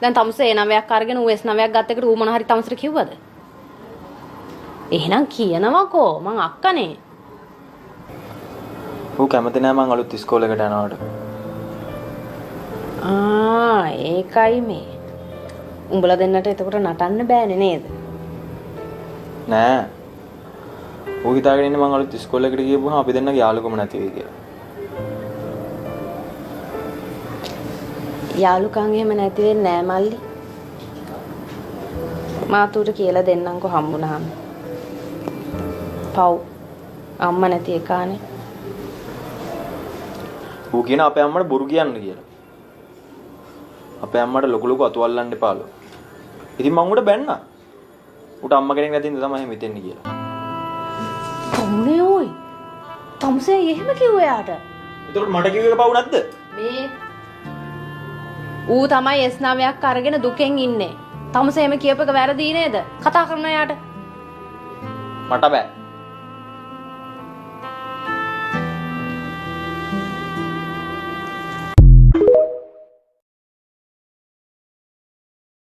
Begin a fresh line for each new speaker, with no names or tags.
දැන් තමුසේ 9ක් අරගෙන ඌ S9ක් ගත්ත එකට ඌ මොන හරි තමුසට කිව්වද? එහෙනම් කියනවකෝ මං අක්කනේ.
ඌ කැමති නෑ මං අලුත් ඉස්කෝලේකට යනවට.
ඒකයි මේ. උඹලා දෙන්නට එතකොට නටන්න බෑනේ නේද?
නෑ. ඌ හිතාගෙන ඉන්නේ මං අලුත් ඉස්කෝලේකට ගියපුවම අපි දෙන්නගේ යාළුකම නැති වෙයි කියලා.
යාළුකම් එහෙම නැති වෙන්නේ නෑ මල්ලි. මාතූට කියලා දෙන්නම්කෝ හම්බුනහම. පව් අම්මා නැති එකානේ.
ඌ කියන අපේ අම්මට බොරු කියන්න කියලා. අපේ අම්මට ලොකු ලොකු අතුවල්ලන්න එපාලු. ඉතින් මං උඩ බැන්නා. උට අම්මා කෙනෙක් නැති ඉඳ තමයි එහෙම හිතෙන්නේ කියලා.
තමුනේ ඔයි. තමුසේ එහෙම කිව්වා යාට.
එතකොට මට කිව්ව එක පව් නැද්ද?
මේ ඌ තමයි S9ක් අරගෙන දුකෙන් ඉන්නේ. තමුසේ එහෙම කියප එක වැරදි නේද? කතා කරන යාට.
මට බෑ.